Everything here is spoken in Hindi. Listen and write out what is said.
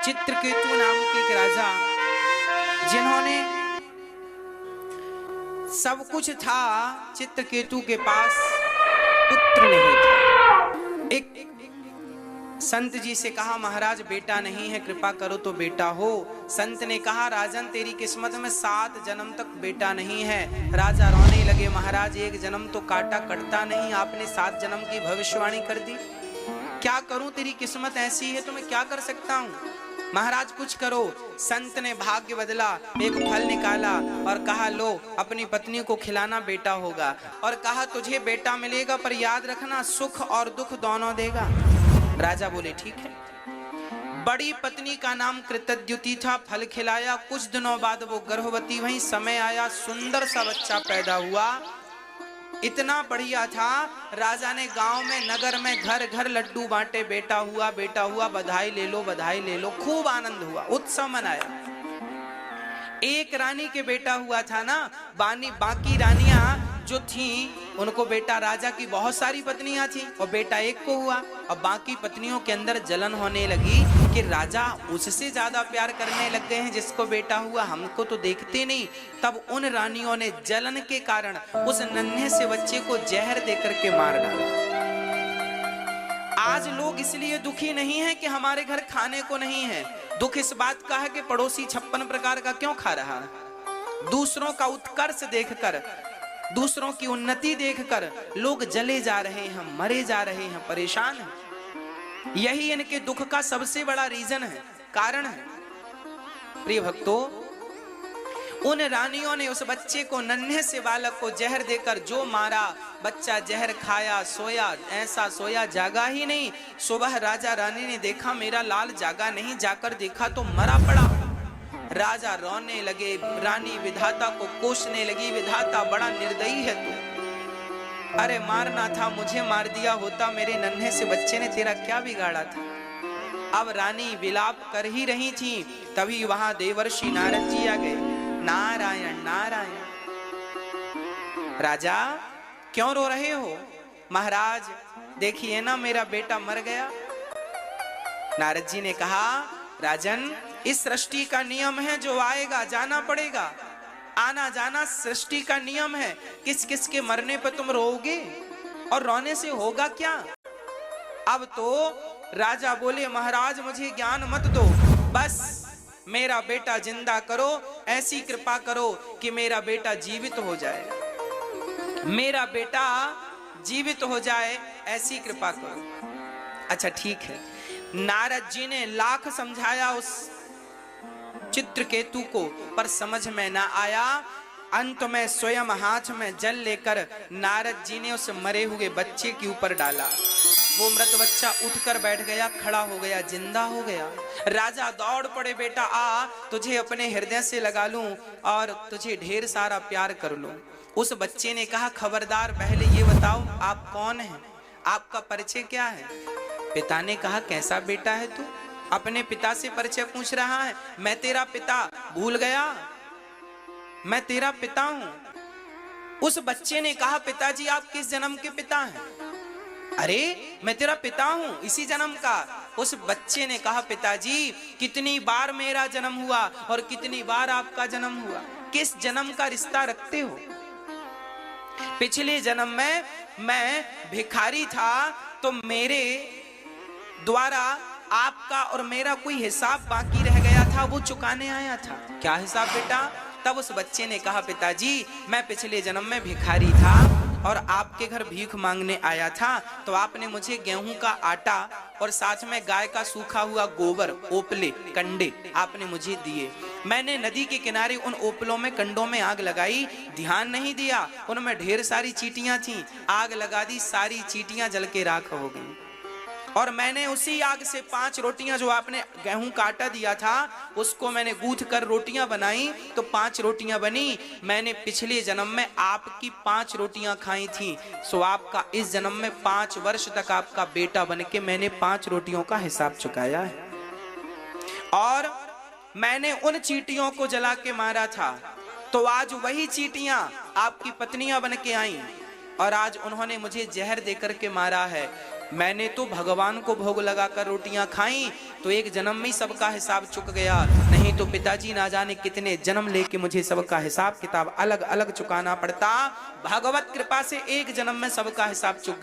चित्रकेतु नाम के एक राजा, जिन्होंने सब कुछ था, चित्रकेतु के पास पुत्र नहीं था। एक संत जी से कहा, महाराज बेटा नहीं है, कृपा करो तो बेटा हो। संत ने कहा, राजन तेरी किस्मत में 7 जन्म तक बेटा नहीं है। राजा रोने लगे, महाराज एक जन्म तो काटा कटता नहीं, आपने 7 जन्म की भविष्यवाणी कर दी। क्या करूं, तेरी किस्मत ऐसी है तो मैं क्या कर सकता हूं। महाराज कुछ करो। संत ने भाग्य बदला, एक फल निकाला और कहा, लो अपनी पत्नी को खिलाना, बेटा होगा। और कहा, तुझे बेटा मिलेगा पर याद रखना सुख और दुख दोनों देगा। राजा बोले, ठीक है। बड़ी पत्नी का नाम कृतद्युति था। फल खिलाया, कुछ दिनों बाद वो गर्भवती हुई। समय आया, सुंदर सा बच्चा पैदा हुआ, इतना बढ़िया था। राजा ने गांव में, नगर में घर घर लड्डू बांटे, बेटा हुआ बेटा हुआ, बधाई ले लो बधाई ले लो। खूब आनंद हुआ, उत्सव मनाया। एक रानी के बेटा हुआ था ना, बाकी रानियां जो थी उनको बेटा, राजा की बहुत सारी पत्नियां थी और बेटा एक को हुआ। और बाकी पत्नियों के अंदर जलन होने लगी कि राजा उससे ज्यादा प्यार करने लग गए हैं जिसको बेटा हुआ, हमको तो देखते नहीं। तब उन रानियों ने जलन के कारण उस नन्हे से बच्चे को जहर देकर के मार डाला। आज लोग इसलिए दुखी नहीं है कि हमारे घर खाने को नहीं है, दुख इस बात का है कि पड़ोसी 56 प्रकार का क्यों खा रहा है। दूसरों का उत्कर्ष देखकर, दूसरों की उन्नति देखकर लोग जले जा रहे हैं, मरे जा रहे हैं, परेशान हैं। यही इनके दुख का सबसे बड़ा रीजन है, कारण है। प्रिय भक्तों, उन रानियों ने उस बच्चे को, नन्हे से बालक को जहर देकर जो मारा, बच्चा जहर खाया, सोया, ऐसा सोया जागा ही नहीं। सुबह राजा रानी ने देखा मेरा लाल जागा नहीं, जाकर देखा तो मरा पड़ा। राजा रोने लगे, रानी विधाता को कोसने लगी, विधाता बड़ा निर्दयी है तू, अरे मारना था मुझे, मार दिया होता, मेरे नन्हे से बच्चे ने तेरा क्या बिगाड़ा था। अब रानी विलाप कर ही रही थी, तभी वहां देवर्षि नारद जी आ गए। नारायण नारायण। राजा क्यों रो रहे हो? महाराज देखिए ना, मेरा बेटा मर गया। नारद जी ने कहा, राजन इस सृष्टि का नियम है, जो आएगा जाना पड़ेगा, आना जाना सृष्टि का नियम है। किस किस के मरने पर तुम रोओगे, और रोने से होगा क्या। अब तो राजा बोले, महाराज मुझे ज्ञान मत दो, बस मेरा बेटा जिंदा करो, ऐसी कृपा करो कि मेरा बेटा जीवित हो जाए, मेरा बेटा जीवित हो जाए, ऐसी कृपा करो। अच्छा ठीक है। नारद जी ने लाख समझाया उस चित्रकेतु को, पर समझ में ना आया। अंत में स्वयं हाथ में जल लेकर नारद जी ने उस मरे हुए बच्चे के ऊपर डाला। वो मृत बच्चा उठकर बैठ गया, खड़ा हो गया, जिंदा हो गया। राजा दौड़ पड़े, बेटा आ, तुझे अपने हृदय से लगा लूं और तुझे ढेर सारा प्यार कर लूं। उस बच्चे ने कहा, खबरदार पहले ये बताओ आप कौन हैं, आपका परिचय क्या है। पिता ने कहा, कैसा बेटा है तू, अपने पिता से परिचय पूछ रहा है। मैं तेरा पिता भूल गया, मैं तेरा पिता हूं। उस बच्चे ने कहा, पिताजी आप किस जन्म के पिता हैं। अरे मैं तेरा पिता हूं, इसी जन्म का। उस बच्चे ने कहा, पिताजी कितनी बार मेरा जन्म हुआ और कितनी बार आपका जन्म हुआ, किस जन्म का रिश्ता रखते हो। पिछले जन्म में मैं भिखारी था, तो मेरे द्वारा आपका और मेरा कोई हिसाब बाकी रह गया था, वो चुकाने आया था। क्या हिसाब बेटा? तब उस बच्चे ने कहा, पिताजी मैं पिछले जन्म में भिखारी था और आपके घर भीख मांगने आया था, तो आपने मुझे गेहूं का आटा और साथ में गाय का सूखा हुआ गोबर, ओपले, कंडे आपने मुझे दिए। मैंने नदी के किनारे उन ओपलों में, कंडों में आग लगाई, ध्यान नहीं दिया, उनमें ढेर सारी चींटियां थीं, आग लगा दी, सारी चींटियां जल के राख हो गई। और मैंने उसी आग से 5 रोटियां, जो आपने गेहूं का आटा दिया था उसको मैंने गूंथ कर रोटियां बनाई, तो 5 रोटियां बनी। मैंने पिछले जन्म में आपकी 5 रोटियां खाई थी, सो आपका इस जन्म में 5 वर्ष तक आपका बेटा बनके मैंने 5 रोटियों का हिसाब चुकाया है। और मैंने उन चींटियों को जला के मारा था, तो आज वही चींटियां आपकी पत्नियां बन के आई और आज उन्होंने मुझे जहर देकर के मारा है। मैंने तो भगवान को भोग लगाकर रोटियां खाई, तो एक जन्म में ही सबका हिसाब चुक गया, नहीं तो पिताजी ना जाने कितने जन्म लेके मुझे सबका हिसाब किताब अलग अलग चुकाना पड़ता। भगवत कृपा से एक जन्म में सबका हिसाब चुक गया।